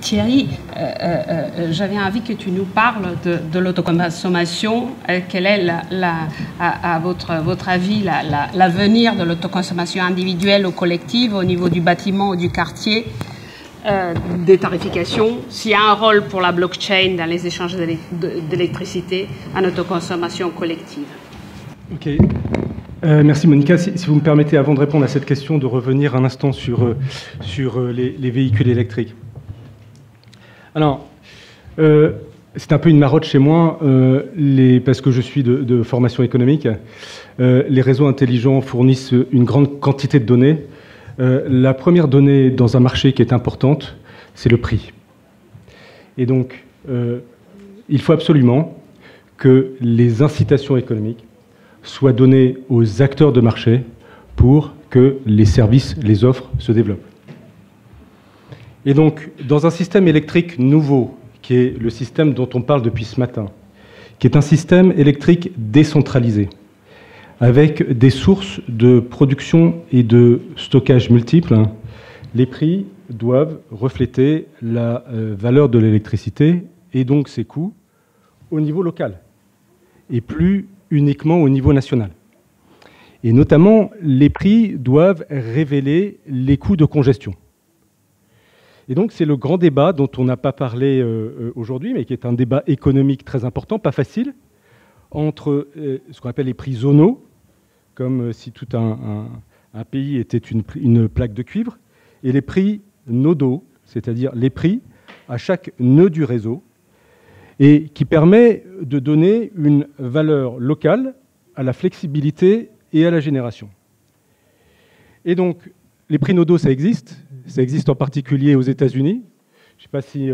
Thierry, j'avais envie que tu nous parles de l'autoconsommation. Quel est, à votre avis, l'avenir de l'autoconsommation individuelle ou collective au niveau du bâtiment ou du quartier, des tarifications, s'il y a un rôle pour la blockchain dans les échanges d'électricité en autoconsommation collective? Ok. Merci Monica. Si vous me permettez, avant de répondre à cette question, de revenir un instant sur les véhicules électriques. Alors, c'est un peu une marotte chez moi, parce que je suis de formation économique. Les réseaux intelligents fournissent une grande quantité de données. La première donnée dans un marché qui est importante, c'est le prix. Et donc, il faut absolument que les incitations économiques soient données aux acteurs de marché pour que les services, les offres se développent. Et donc, dans un système électrique nouveau, qui est le système dont on parle depuis ce matin, qui est un système électrique décentralisé, avec des sources de production et de stockage multiples, les prix doivent refléter la valeur de l'électricité et donc ses coûts au niveau local, et plus uniquement au niveau national. Et notamment, les prix doivent révéler les coûts de congestion. Et donc, c'est le grand débat dont on n'a pas parlé aujourd'hui, mais qui est un débat économique très important, pas facile, entre ce qu'on appelle les prix zonaux, comme si tout un pays était une plaque de cuivre, et les prix nodaux, c'est-à-dire les prix à chaque nœud du réseau, et qui permet de donner une valeur locale à la flexibilité et à la génération. Et donc, les prix nodaux, ça existe en particulier aux États-Unis. Je ne sais pas si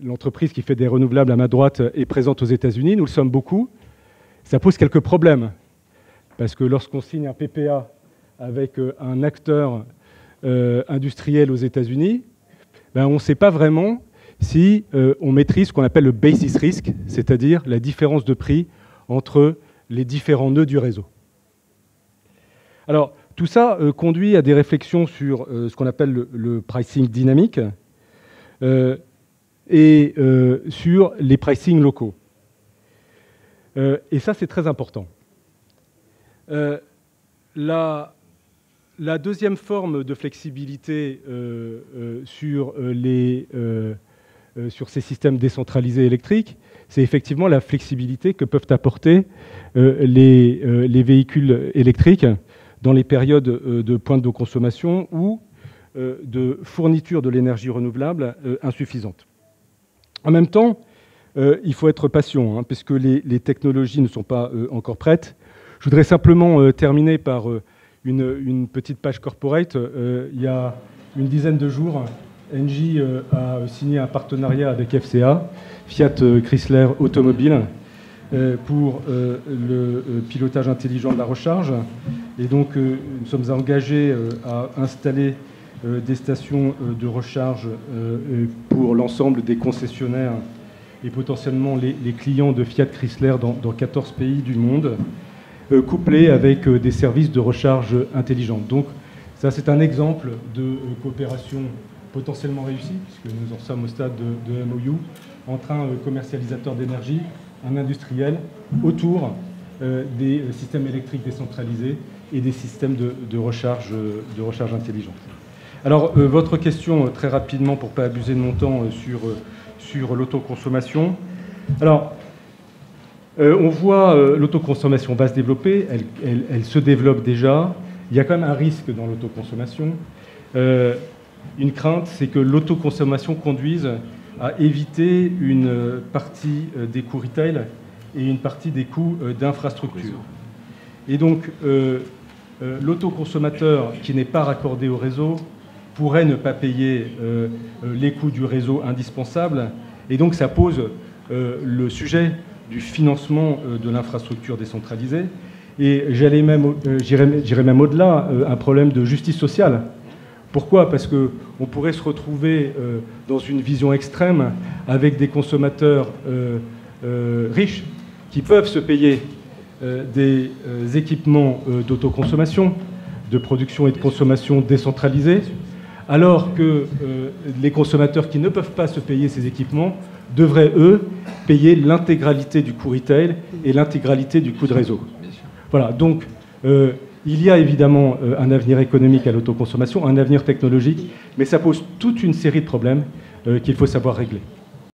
l'entreprise qui fait des renouvelables à ma droite est présente aux États-Unis. Nous le sommes beaucoup. Ça pose quelques problèmes, parce que lorsqu'on signe un PPA avec un acteur industriel aux États-Unis, on ne sait pas vraiment si on maîtrise ce qu'on appelle le basis risk, c'est-à-dire la différence de prix entre les différents nœuds du réseau. Alors, tout ça conduit à des réflexions sur ce qu'on appelle le pricing dynamique et sur les pricing locaux. Et ça, c'est très important. La deuxième forme de flexibilité sur ces systèmes décentralisés électriques, c'est effectivement la flexibilité que peuvent apporter les véhicules électriques dans les périodes de pointe de consommation ou de fourniture de l'énergie renouvelable insuffisante. En même temps, il faut être patient, puisque les technologies ne sont pas encore prêtes. Je voudrais simplement terminer par une petite page corporate. Il y a une dizaine de jours, Engie a signé un partenariat avec FCA, Fiat Chrysler Automobile, pour le pilotage intelligent de la recharge. Et donc, nous sommes engagés à installer des stations de recharge pour l'ensemble des concessionnaires et potentiellement les clients de Fiat Chrysler dans 14 pays du monde, couplés avec des services de recharge intelligents. Donc, ça, c'est un exemple de coopération potentiellement réussie, puisque nous en sommes au stade de MOU, entre un commercialisateur d'énergie, un industriel, autour des systèmes électriques décentralisés et des systèmes de recharge intelligente. Alors, votre question, très rapidement, pour ne pas abuser de mon temps, sur l'autoconsommation. Alors, on voit l'autoconsommation va se développer, elle se développe déjà. Il y a quand même un risque dans l'autoconsommation. Une crainte, c'est que l'autoconsommation conduise à éviter une partie des coûts retail et une partie des coûts d'infrastructure. Et donc, l'autoconsommateur qui n'est pas raccordé au réseau pourrait ne pas payer les coûts du réseau indispensables. Et donc, ça pose le sujet du financement de l'infrastructure décentralisée. Et j'irais même au-delà, un problème de justice sociale. Pourquoi? Parce qu'on pourrait se retrouver dans une vision extrême avec des consommateurs riches qui peuvent se payer des équipements d'autoconsommation, de production et de consommation décentralisés, alors que les consommateurs qui ne peuvent pas se payer ces équipements devraient, eux, payer l'intégralité du coût retail et l'intégralité du coût de réseau. Voilà, donc il y a évidemment un avenir économique à l'autoconsommation, un avenir technologique, mais ça pose toute une série de problèmes qu'il faut savoir régler.